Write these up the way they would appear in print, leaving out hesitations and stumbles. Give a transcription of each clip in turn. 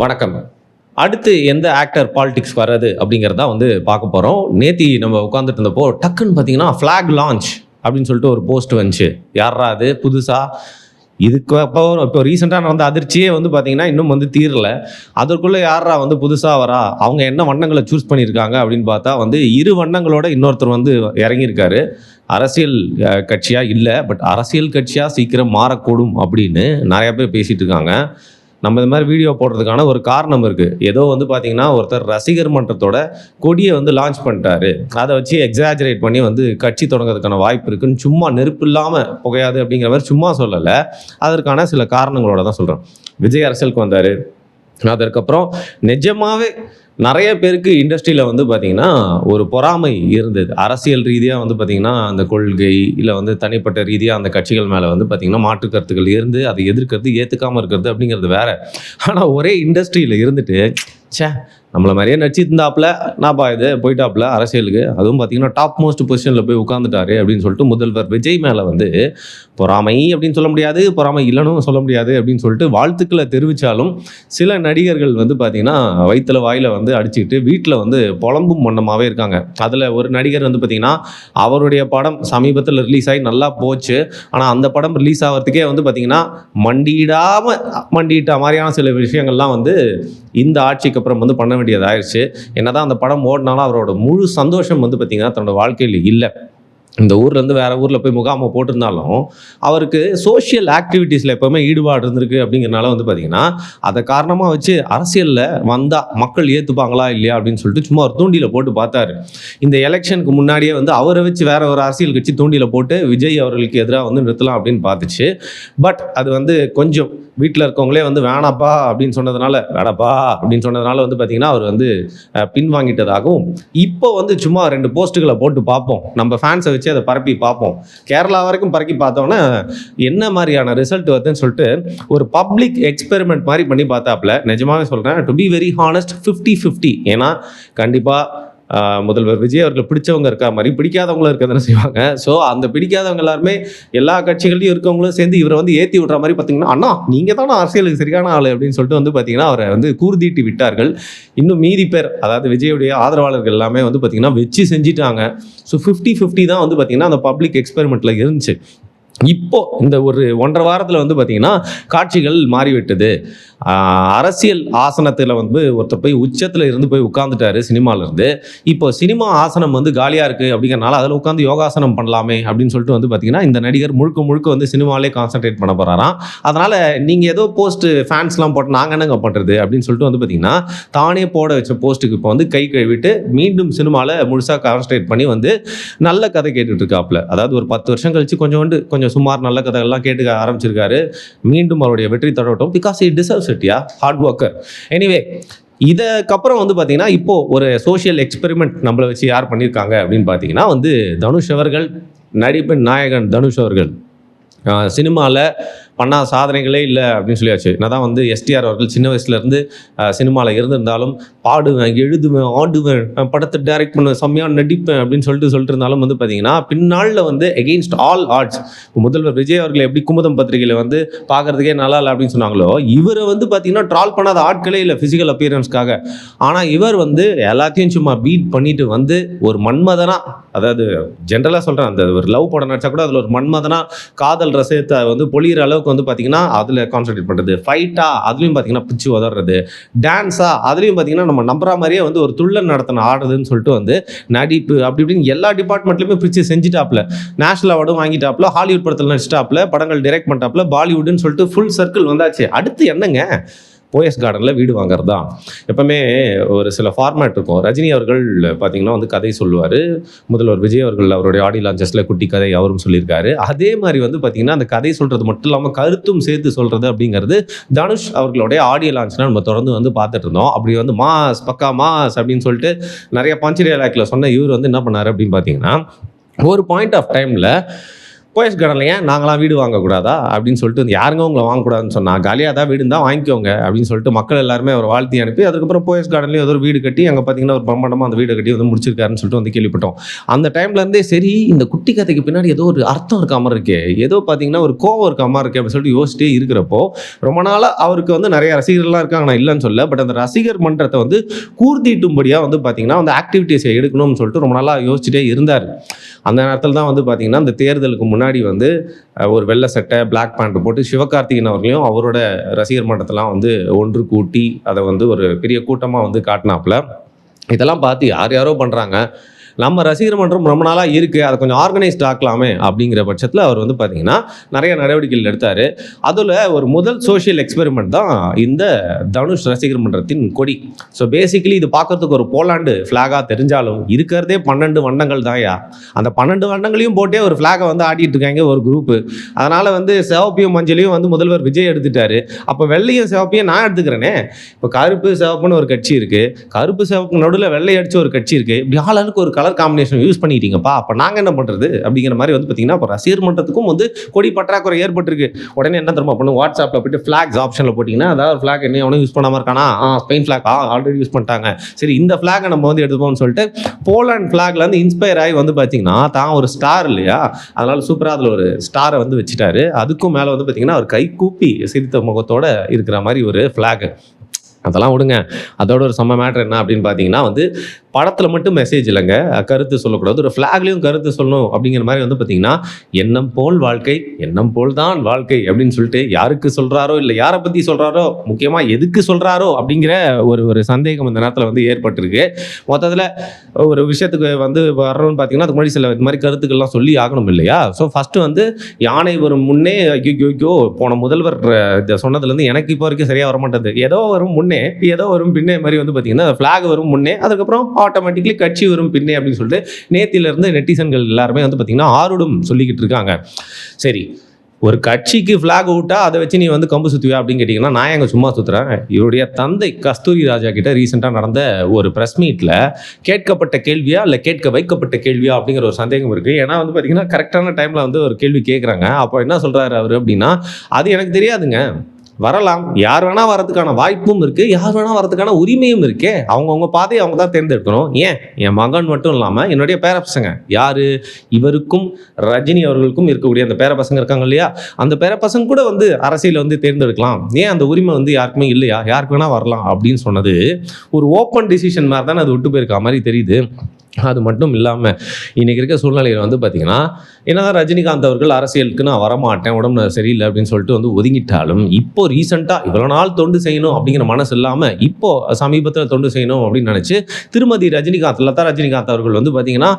வணக்கம். அடுத்து எந்த ஆக்டர் பாலிடிக்ஸ் வர்றது அப்படிங்கிறதா பார்க்க போகிறோம். நேத்தி நம்ம உட்காந்துட்டு இருந்தப்போ டக்குன்னு பார்த்தீங்கன்னா ஃப்ளாக் லான்ச் அப்படின்னு சொல்லிட்டு ஒரு போஸ்ட் வந்துச்சு. யாரா அது புதுசாக? இதுக்கு இப்போ ரீசெண்டாக நடந்த அதிர்ச்சியே பார்த்தீங்கன்னா இன்னும் தீரல. அதற்குள்ளே யாரா புதுசாக வரா, அவங்க என்ன வண்ணங்களை சூஸ் பண்ணியிருக்காங்க அப்படின்னு பார்த்தா இரு வண்ணங்களோட இன்னொருத்தர் இறங்கியிருக்காரு. அரசியல் கட்சியாக இல்லை, பட் அரசியல் கட்சியாக சீக்கிரம் மாறக்கூடும் அப்படின்னு நிறையா பேர் பேசிகிட்டு இருக்காங்க. நம்ம இந்த மாதிரி வீடியோ போடுறதுக்கான ஒரு காரணம் இருக்குது. ஏதோ பார்த்தீங்கன்னா ஒருத்தர் ரசிகர் மன்றத்தோட கொடியை லான்ச் பண்ணிட்டாரு, அதை வச்சு எக்ஸாஜரேட் பண்ணி கட்சி தொடங்கிறதுக்கான வாய்ப்பு இருக்குன்னு சும்மா நெருப்பு இல்லாமல் புகையாது அப்படிங்கிற மாதிரி சும்மா சொல்லலை. அதற்கான சில காரணங்களோட தான் சொல்கிறேன். விஜய் அரசியலுக்கு வந்தார். அதற்கப்புறம் நிஜமாகவே நிறைய பேருக்கு இண்டஸ்ட்ரியில் பார்த்தீங்கன்னா ஒரு பொறாமை இருந்தது. அரசியல் ரீதியாக பார்த்தீங்கன்னா அந்த கொள்கை இல்லை தனிப்பட்ட ரீதியாக அந்த கட்சிகள் மேலே பார்த்தீங்கன்னா மாற்று கருத்துக்கள் இருந்து அதை எதிர்க்கிறது, ஏற்றுக்காமல் இருக்கிறது அப்படிங்கிறது வேற. ஆனால் ஒரே இண்டஸ்ட்ரியில் இருந்துட்டு நம்மளை மாதிரியே நடிச்சிருந்தாப்புல நான்ப்பா இது போயிட்டாப்புல அரசியலுக்கு, அதுவும் பார்த்தீங்கன்னா டாப் மோஸ்ட் பொசிஷனில் போய் உட்காந்துட்டாரு அப்படின்னு சொல்லிட்டு முதல்வர் விஜய் மேலே பொறாமை அப்படின்னு சொல்ல முடியாது, பொறாமை இல்லைன்னு சொல்ல முடியாது அப்படின்னு சொல்லிட்டு வாழ்த்துக்களை தெரிவித்தாலும் சில நடிகர்கள் பார்த்தீங்கன்னா வயிற்றுல வாயில் அடிச்சுக்கிட்டு வீட்டில் புலம்பும் மன்னமாகவே இருக்காங்க. அதில் ஒரு நடிகர் பார்த்தீங்கன்னா அவருடைய படம் சமீபத்தில் ரிலீஸ் ஆகி நல்லா போச்சு. ஆனால் அந்த படம் ரிலீஸ் ஆகிறதுக்கே பார்த்தீங்கன்னா மண்டியிட்ட மாதிரியான சில விஷயங்கள்லாம் இந்த ஆட்சிக்கு அப்புறம் பண்ண வேண்டியதாயிருச்சு. என்னதான் அந்த படம் ஓடினாலும் அவரோட முழு சந்தோஷம் பார்த்தீங்கன்னா தன்னோட வாழ்க்கையில் இல்லை. இந்த ஊர்லேருந்து வேறு ஊரில் போய் முகாமை போட்டிருந்தாலும் அவருக்கு சோஷியல் ஆக்டிவிட்டீஸில் எப்போவுமே ஈடுபாடு இருந்திருக்கு. அப்படிங்கிறனால பார்த்தீங்கன்னா அதை காரணமாக வச்சு அரசியலில் வந்தால் மக்கள் ஏற்றுப்பாங்களா இல்லையா அப்படின்னு சொல்லிட்டு சும்மா ஒரு தூண்டியில் போட்டு பார்த்தாரு. இந்த எலெக்ஷனுக்கு முன்னாடியே அவரை வச்சு வேற ஒரு அரசியல் கட்சி தூண்டியில் போட்டு விஜய் அவர்களுக்கு எதிராக நிறுத்தலாம் அப்படின்னு பார்த்துச்சு. பட் அது கொஞ்சம் வீட்டில் இருக்கவங்களே வேணாப்பா அப்படின்னு சொன்னதுனால பார்த்தீங்கன்னா அவர் பின்வாங்கிட்டதாகவும், இப்போ சும்மா 2 போஸ்ட்டுகளை போட்டு பார்ப்போம், நம்ம ஃபேன்ஸை வச்சு அதை பரப்பி பார்ப்போம், கேரளா வரைக்கும் பரப்பி பார்த்தோன்னா என்ன மாதிரியான ரிசல்ட் வருதுன்னு சொல்லிட்டு ஒரு பப்ளிக் எக்ஸ்பெரிமெண்ட் மாதிரி பண்ணி பார்த்தாப்புல. நிஜமாவே சொல்கிறேன், டு பி வெரி ஹானஸ்ட் 50-50. ஏன்னா கண்டிப்பாக முதல்வர் விஜய் அவர்கள் பிடிச்சவங்க இருக்கா மாதிரி பிடிக்காதவங்களும் இருக்க தானே செய்வாங்க. ஸோ அந்த பிடிக்காதவங்க எல்லாருமே எல்லா கட்சிகளையும் இருக்கவங்களும் சேர்ந்து இவரை ஏற்றி விடுற மாதிரி பார்த்தீங்கன்னா, அண்ணா நீங்கள் தானே அரசியலுக்கு சரியான ஆள் அப்படின்னு சொல்லிட்டு பார்த்தீங்கன்னா அவரை கூர்தீட்டி விட்டார்கள். இன்னும் மீதி பேர், அதாவது விஜயுடைய ஆதரவாளர்கள் எல்லாமே பார்த்தீங்கன்னா வச்சு செஞ்சிட்டாங்க. ஸோ 50-50 தான் பார்த்தீங்கன்னா அந்த பப்ளிக் எக்ஸ்பெரிமெண்ட்டில் இருந்துச்சு. இப்போ இந்த ஒரு 1.5 வாரத்தில் பார்த்தீங்கன்னா காட்சிகள் மாறிவிட்டது. அரசியல் ஆசனத்தில் ஒருத்தர் போய் உச்சத்தில் இருந்து போய் உட்காந்துட்டாரு சினிமாவிலேருந்து. இப்போ சினிமா ஆசனம் காலியாக இருக்குது அப்படிங்கிறனால அதில் உட்காந்து யோகாசனம் பண்ணலாமே அப்படின்னு சொல்லிட்டு பார்த்தீங்கன்னா இந்த நடிகர் முழுக்க சினிமாவிலே கான்சன்ட்ரேட் பண்ண போகிறாராம். அதனால் நீங்கள் ஏதோ போஸ்ட் ஃபேன்ஸ்லாம் போட்டு நாங்கள் என்னங்க பண்ணுறது அப்படின்னு சொல்லிட்டு பார்த்தீங்கன்னா தானே போட வச்ச போஸ்ட்டுக்கு இப்போ கை கழுவிட்டு மீண்டும் சினிமாவில் முழுசாக கான்சன்ட்ரேட் பண்ணி நல்ல கதை கேட்டுட்டு இருக்காப்புல. அதாவது ஒரு 10 வருஷம் கழிச்சு கொஞ்சம் சுமார் நல்ல கதைகள்லாம் கேட்டுக்க ஆரம்பிச்சிருக்காரு. மீண்டும் அவருடைய வெற்றி தொடரட்டும். Because it deserves it, yeah, hard worker. Anyway, இதுக்கப்புறம் பார்த்தீங்கன்னா இப்போ ஒரு சோஷியல் எக்ஸ்பெரிமெண்ட் நம்மளை வச்சு யார் பண்ணியிருக்காங்க அப்படின்னு பார்த்தீங்கன்னா தனுஷ் அவர்கள், நடிப்பின் நாயகன் தனுஷ் அவர்கள் சினிமாவில் பண்ணாத சாதனைகளே இல்லை அப்படின்னு சொல்லியாச்சு. என்னதான் எஸ்டிஆர் அவர்கள் சின்ன வயசுலேருந்து சினிமாவில் இருந்திருந்தாலும் பாடுவேன், எழுதுவேன், ஆடுவேன், படத்தை டைரக்ட் பண்ணுவேன், செம்மையாக நடிப்பேன் அப்படின்னு சொல்லிட்டு இருந்தாலும் பார்த்தீங்கன்னா பின்னாளில் எகெயின்ஸ்ட் ஆல் ஆர்ட்ஸ். முதல்வர் விஜய் அவர்கள் எப்படி குமுதம் பத்திரிகையில் பார்க்குறதுக்கே நல்லா இல்லை அப்படின்னு சொன்னாங்களோ, இவரை பார்த்தீங்கன்னா ட்ரால் பண்ணாத ஆட்களே இல்லை ஃபிசிக்கல் அப்பியரன்ஸ்க்காக. ஆனால் இவர் எல்லாத்தையும் சும்மா பீட் பண்ணிட்டு ஒரு மன்மதனா, அதாவது ஜென்ரலாக சொல்கிறேன், அந்த ஒரு லவ் படம் நடிச்சா கூட அதில் ஒரு மன்மதனா காதல் ரசத்தை பொழிகிற அளவுக்கு பார்த்தீங்கன்னா அதில் கான்சன்ட்ரேட் பண்ணுறது. ஃபைட்டா அதுலேயும் பார்த்தீங்கன்னா பிச்சு உதறது, டான்ஸா அதுலேயும் பார்த்தீங்கன்னா நம்ம நம்புற மாதிரியே ஒரு துள்ளன் நடத்தின ஆடுறதுன்னு சொல்லிட்டு நடிப்பு அப்படி இப்படின்னு எல்லா டிபார்ட்மெண்ட்லையுமே பிரித்து செஞ்சுட்டாப்புல. நேஷனல் அவார்டும் வாங்கிட்டாப்புல, ஹாலிவுட் படத்தில் நடிச்சிட்டாப்புல, படங்கள் டைரக்ட் பண்ணிட்டாப்புல, பாலிவுட்னு சொல்லிட்டு ஃபுல் சர்க்கிள் வந்தாச்சு. அடுத்து என்னங்க, போயஸ் கார்டனில் வீடு வாங்குறது தான். எப்பவுமே ஒரு சில ஃபார்மேட் இருக்கும். ரஜினி அவர்கள் பார்த்தீங்கன்னா கதை சொல்லுவார். முதல்வர் விஜய் அவர்கள் அவருடைய ஆடியோ லான்ச்சஸில் குட்டி கதை அவரும் சொல்லியிருக்காரு. அதே மாதிரி பார்த்தீங்கன்னா அந்த கதை சொல்கிறது மட்டும் இல்லாமல் கருத்தும் சேர்த்து சொல்கிறது அப்படிங்கிறது தனுஷ் அவர்களுடைய ஆடியோ லான்ச்னா நம்ம தொடர்ந்து பார்த்துட்டு இருந்தோம். அப்படி மாஸ் பக்கா மாஸ் அப்படின்னு சொல்லிட்டு நிறைய பஞ்ச் டயலாக்ல சொன்ன இவர் என்ன பண்ணார் அப்படின்னு பார்த்தீங்கன்னா ஒரு பாயிண்ட் ஆஃப் டைமில் போயஸ் கார்டனில் ஏன் நாங்களாம் வீடு வாங்கக்கூடாதா அப்படின்னு சொல்லிட்டு யாருங்க உங்களை வாங்கக்கூடாதுன்னு சொன்னால் காலியாக தான் வீடு தான் வாங்கிக்கோங்க அப்படின்னு சொல்லிட்டு மக்கள் எல்லாருமே அவர் வாழ்த்தி அனுப்பி அதுக்கப்புறம் போயஸ் கார்டன்லேயும் ஏதோ ஒரு வீடு கட்டி அங்கே பார்த்தீங்கன்னா ஒரு பிரம்மாண்டமாக அந்த வீடு கட்டி வந்து முடிச்சிருக்காருன்னு சொல்லிட்டு வந்து கேள்விப்பட்டோம். அந்த டைம்லேருந்தே சரி இந்த குட்டி கதைக்கு பின்னாடி ஏதோ ஒரு அர்த்தம் இருக்க மாதிரி இருக்கே, ஏதோ பார்த்தீங்கன்னா ஒரு கோவம் இருக்க மாதிரி இருக்கே அப்படின்னு சொல்லிட்டு யோசிச்சிட்டே இருக்கிறப்போ ரொம்ப நாளாக அவருக்கு வந்து நிறைய ரசிகர்கள்லாம் இருக்காங்க, நான் இல்லைன்னு சொல்ல. பட் அந்த ரசிகர் மன்றத்தை வந்து கூர்த்திட்டும்படியாக வந்து பார்த்தீங்கன்னா அந்த ஆக்டிவிட்டீஸை எடுக்கணும்னு சொல்லிட்டு ரொம்ப நாளாக யோசிச்சுட்டே இருந்தார். அந்த நேரத்தில் தான் வந்து பார்த்தீங்கன்னா அந்த தேர்தலுக்கு முன்னாடி வந்து ஒரு வெள்ளை சட்டை பிளாக் பேண்ட் போட்டு சிவகார்த்திகேயன் அவர்களையும் அவரோட ரசிகர் மன்றத்தெல்லாம் வந்து ஒன்று கூட்டி அதை வந்து ஒரு பெரிய கூட்டமாக வந்து காட்டினாப்புல. இதெல்லாம் பார்த்து யார் யாரோ பண்ணுறாங்க, நம்ம ரசிகர் மன்றம் ரொம்ப நாளாக இருக்குது, அதை கொஞ்சம் ஆர்கனைஸ்ட் ஆக்கலாமே அப்படிங்கிற பட்சத்தில் அவர் வந்து பார்த்தீங்கன்னா நிறைய நடவடிக்கைகள் எடுத்தார். அதில் ஒரு முதல் சோஷியல் எக்ஸ்பெரிமெண்ட் தான் இந்த தனுஷ் ரசிகர் மன்றத்தின் கொடி. ஸோ பேசிக்கலி இது பார்க்கறதுக்கு ஒரு போலாண்டு ஃப்ளாகாக தெரிஞ்சாலும் இருக்கிறதே 12 வண்ணங்கள் தான்யா. அந்த 12 வண்ணங்களையும் போட்டே ஒரு ஃப்ளாகை வந்து ஆடிட்டு இருக்காங்க ஒரு குரூப்பு. அதனால் வந்து சிவப்பையும் மஞ்சளையும் வந்து முதல்வர் விஜய் எடுத்துட்டாரு. அப்போ வெள்ளையும் சிவப்பையும் நான் எடுத்துக்கிறேனே. இப்போ கருப்பு சிவப்புன்னு ஒரு கட்சி இருக்குது, கருப்பு சிவப்பு நடுவில் வெள்ளை அடிச்ச ஒரு கட்சி இருக்குது. இப்படி ஆளுக்கு ஒரு கலர் காம்பினேஷன் யூஸ் பண்ணிட்டீங்கப்பா, அப்போ நாங்கள் என்ன பண்ணுறது அப்படிங்கிற மாதிரி வந்து பார்த்தீங்கன்னா இப்போ ரசிகர் மன்றத்துக்கும் வந்து கொடி பற்றாக்குறை ஏற்பட்டிருக்கு. உடனே என்ன தெரியுமா பண்ணு, வாட்ஸ்அப்பில் போய்ட்டு ஃப்ளாக்ஸ் ஆப்ஷனில் போட்டிங்கன்னா அதாவது ஃப்ளாக் என்ன எவனும் யூஸ் பண்ணாமல் இருக்கானா, ஸ்பெயின் ஃப்ளாக் ஆல்ரெடி யூஸ் பண்ணிட்டாங்க, சரி இந்த ஃப்ளாகை நம்ம வந்து எடுத்துப்போம்னு சொல்லிட்டு போலாண்ட் ஃப்ளாக்ல வந்து இன்ஸ்பயர் ஆகி வந்து பார்த்தீங்கன்னா தான் ஒரு ஸ்டார் இல்லையா, அதனால சூப்பராக அதில் ஒரு ஸ்டாரை வந்து வச்சுட்டாரு. அதுக்கும் மேலே வந்து பார்த்தீங்கன்னா ஒரு கை கூப்பி சிரித்த முகத்தோட இருக்கிற மாதிரி ஒரு ஃப்ளாக். அதெல்லாம் விடுங்க, அதோட ஒரு செம்ம மேட்ரு என்ன அப்படின்னு பார்த்தீங்கன்னா வந்து படத்தில் மட்டும் மெசேஜ் இல்லைங்க, கருத்து சொல்லக்கூடாது, ஒரு ஃப்ளாக்லேயும் கருத்து சொல்லணும் அப்படிங்கிற மாதிரி வந்து பார்த்தீங்கன்னா எண்ணம் போல் வாழ்க்கை எண்ணம் போல் தான் வாழ்க்கை அப்படின்னு சொல்லிட்டு யாருக்கு சொல்கிறாரோ இல்லை யாரை பற்றி சொல்கிறாரோ முக்கியமாக எதுக்கு சொல்கிறாரோ அப்படிங்கிற ஒரு சந்தேகம் இந்த நேரத்தில் வந்து ஏற்பட்டிருக்கு. மொத்தத்தில் ஒரு விஷயத்துக்கு வந்து வரணும்னு பார்த்தீங்கன்னா அதுக்கு முன்னாடி சில இது மாதிரி கருத்துக்கள்லாம் சொல்லி ஆகணும் இல்லையா. ஸோ ஃபஸ்ட்டு வந்து யானை வரும் முன்னே ஐயோ போன முதல்வர் இதை சொன்னதுலேருந்து எனக்கு இப்போ வரைக்கும் சரியாக வர மாட்டேது, ஏதோ வரும் முன்னே ஏதோ வரும் பின்னே மாதிரி வந்து பார்த்தீங்கன்னா ஃப்ளாக் வரும் முன்னே அதுக்கப்புறம் ஆட்டோமேட்டிக்லி கட்சி வரும் பின்னே அப்படின்னு சொல்லிட்டு நேத்திலிருந்து நெட்டிசன்கள் எல்லாருமே வந்து பார்த்தீங்கன்னா ஆரோடும் சொல்லிக்கிட்டு இருக்காங்க. சரி, ஒரு கட்சிக்கு ஃப்ளாக் விட்டா அதை வச்சு நீ வந்து கம்பு சுற்றுவியா அப்படின்னு கேட்டிங்கன்னா நான் எங்கே சும்மா சுற்றுறேன். இவருடைய தந்தை கஸ்தூரி ராஜா கிட்ட ரீசெண்டாக நடந்த ஒரு ப்ரெஸ் மீட்டில் கேட்கப்பட்ட கேள்வியா இல்லை கேட்க வைக்கப்பட்ட கேள்வியா அப்படிங்கிற ஒரு சந்தேகம் இருக்குது. ஏன்னா வந்து பார்த்தீங்கன்னா கரெக்டான டைமில் வந்து ஒரு கேள்வி கேட்குறாங்க. அப்போ என்ன சொல்கிறாரு அவர் அப்படின்னா, அது எனக்கு தெரியாதுங்க, வரலாம், யார் வேணா வரதுக்கான வாய்ப்பும் இருக்குது, யார் வேணா வரதுக்கான உரிமையும் இருக்கே, அவங்கவுங்க பாதையை அவங்க தான் தேர்ந்தெடுக்கணும். ஏன் என் மகன் மட்டும் இல்லாமல் என்னுடைய பேரப்பசங்க, யார் இவருக்கும் ரஜினி அவர்களுக்கும் இருக்கக்கூடிய அந்த பேரப்பசங்க இருக்காங்க இல்லையா, அந்த பேரப்பசங்க கூட வந்து அரசியல் வந்து தேர்ந்தெடுக்கலாம், ஏன் அந்த உரிமை வந்து யாருக்குமே இல்லையா, யாருக்கு வேணா வரலாம் அப்படின்னு சொன்னது ஒரு ஓப்பன் டிசிஷன் மாதிரி தானே அது விட்டு போயிருக்க மாதிரி தெரியுது. அது மட்டும் இல்லாமல் இன்றைக்கி இருக்க சூழ்நிலையில் வந்து பார்த்திங்கன்னா என்னதான் ரஜினிகாந்த் அவர்கள் அரசியலுக்கு நான் வரமாட்டேன், உடம்பு சரியில்லை அப்படின்னு சொல்லிட்டு வந்து ஒதுங்கிட்டாலும் இப்போ ரீசெண்டாக இவ்வளோ நாள் தொண்டு செய்யணும் அப்படிங்கிற மனசு இல்லாமல் இப்போது சமீபத்தில் தொண்டு செய்யணும் அப்படின்னு நினச்சி திருமதி லதா ரஜினிகாந்த் அவர்கள் வந்து பார்த்திங்கன்னா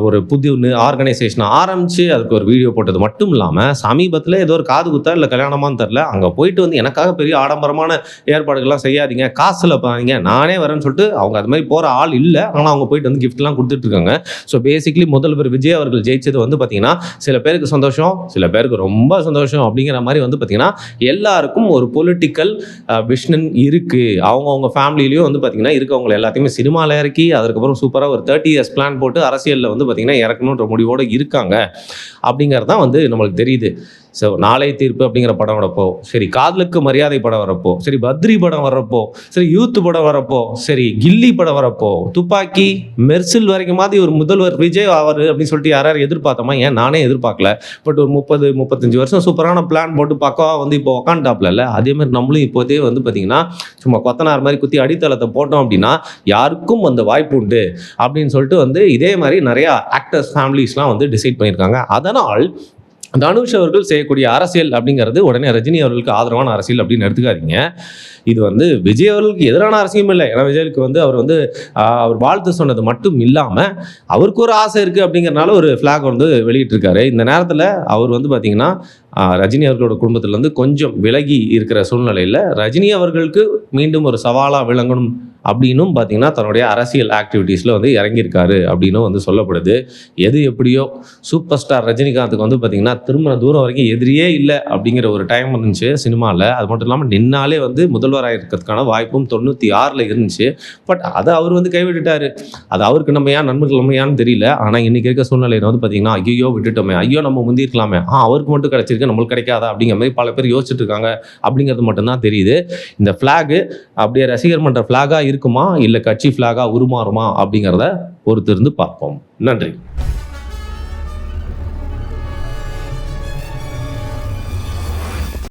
ஒரு புது ஆர்கனைசேஷனை ஆரம்பித்து அதுக்கு ஒரு வீடியோ போட்டது மட்டும் இல்லாமல் சமீபத்தில் ஏதோ ஒரு காது குத்தா இல்லை கல்யாணமானு தெரில, அங்கே போயிட்டு வந்து எனக்காக பெரிய ஆடம்பரமான ஏற்பாடுகள்லாம் செய்யாதீங்க, காசில் பாருங்க நானே வரேன்னு சொல்லிட்டு அவங்க அது மாதிரி போகிற ஆள் இல்லை, ஆனால் அவங்க போயிட்டு வந்து கிஃப்ட் கொடுத்துட்டு இருக்காங்க. ஸோ பேசிக்கலி முதல்வர் விஜய் அவர்கள் ஜெயிச்சது வந்து பார்த்தீங்கன்னா சில பேருக்கு சந்தோஷம், சில பேருக்கு ரொம்ப சந்தோஷம் அப்படிங்கிற மாதிரி வந்து பார்த்தீங்கன்னா எல்லாருக்கும் ஒரு பொலிட்டிக்கல் விஷன் இருக்கு. அவங்க ஃபேமிலியிலையும் வந்து பார்த்தீங்கன்னா இருக்கவங்க எல்லாத்தையுமே சினிமாவில் இறக்கி அதுக்கப்புறம் சூப்பராக ஒரு 30 years பிளான் போட்டு அரசியலில் வந்து பார்த்தீங்கன்னா இறக்கணுன்ற முடிவோடு இருக்காங்க அப்படிங்கிறது தான் வந்து நம்மளுக்கு தெரியுது. ஸோ நாளை தீர்ப்பு அப்படிங்கிற படம் வரப்போ, சரி காதலுக்கு மரியாதை படம் வரப்போ, சரி பத்ரி படம் வர்றப்போ, சரி யூத் படம் வரப்போ, சரி கில்லி படம் வரப்போ, துப்பாக்கி மெர்சில் வரைக்கும் மாதிரி ஒரு முதல்வர் விஜய் அவர் அப்படின்னு சொல்லிட்டு யாரும் எதிர்பார்த்தோமா, ஏன் நானே எதிர்பார்க்கல. பட் ஒரு 30-35 வருஷம் சூப்பரான பிளான் போட்டு பக்கவா வந்து இப்போ உக்காண்டாப்ல இல்லை, அதேமாதிரி நம்மளும் இப்போதே வந்து பார்த்தீங்கன்னா சும்மா கொத்தனார் மாதிரி குத்தி அடித்தளத்தை போட்டோம் அப்படின்னா யாருக்கும் அந்த வாய்ப்பு உண்டு அப்படின்னு சொல்லிட்டு வந்து இதே மாதிரி நிறையா ஆக்டர்ஸ் ஃபேமிலிஸ்லாம் வந்து டிசைட் பண்ணியிருக்காங்க. அதனால் தனுஷ் அவர்கள் செய்யக்கூடிய அரசியல் அப்படிங்கிறது உடனே ரஜினி அவர்களுக்கு ஆதரவான அரசியல் அப்படின்னு எடுத்துக்காதீங்க. இது வந்து விஜய் அவர்களுக்கு எதிரான அரசியலும் இல்லை. ஏன்னா விஜய்க்கு வந்து அவர் வாழ்த்து சொன்னது மட்டும் இல்லாமல் அவருக்கு ஒரு ஆசை இருக்குது அப்படிங்கிறனால ஒரு ஃப்ளாக் வந்து வெளியிட்டிருக்காரு. இந்த நேரத்தில் அவர் வந்து பார்த்திங்கன்னா ரஜினி அவர்களோட குடும்பத்திலேருந்து கொஞ்சம் விலகி இருக்கிற சூழ்நிலையில் ரஜினி அவர்களுக்கு மீண்டும் ஒரு சவாலாக விளங்கணும் அப்படின்னும் பார்த்தீங்கன்னா தன்னுடைய அரசியல் ஆக்டிவிட்டீஸில் வந்து இறங்கியிருக்காரு அப்படின்னும் வந்து சொல்லப்படுது. எது எப்படியோ சூப்பர் ஸ்டார் ரஜினிகாந்துக்கு வந்து பார்த்தீங்கன்னா திரும்ப தூரம் வரைக்கும் எதிரியே இல்லை அப்படிங்கிற ஒரு டைம் இருந்துச்சு சினிமாவில். அது மட்டும் இல்லாமல் நின்னாலே வந்து முதல்வராக இருக்கிறதுக்கான வாய்ப்பும் 96ல் இருந்துச்சு. பட் அதை அவர் வந்து கைவிட்டுட்டார். அது அவருக்கு நம்ம ஏன் நண்பர்கள் நம்ம ஏன்னு தெரியல. ஆனால் இன்றைக்கி இருக்க சூழ்நிலையில் வந்து பார்த்தீங்கன்னா ஐயோ விட்டுட்டோமே, ஐயோ நம்ம முந்திருக்கலாமே, அவருக்கு மட்டும் கிடைச்சிருக்கு நம்மளுக்கு கிடைக்காதா அப்படிங்கிற மாதிரி பல பேர் யோசிச்சுட்டு இருக்காங்க அப்படிங்கிறது மட்டும்தான் தெரியுது. இந்த ஃப்ளாகு அப்படியே ரசிகர் மன்ற ஃப்ளாகாக இருக்குமா இல்லை கட்சி ஃப்ளாகாக உருமாறுமா அப்படிங்கிறத பொறுத்திருந்து பார்ப்போம். நன்றி.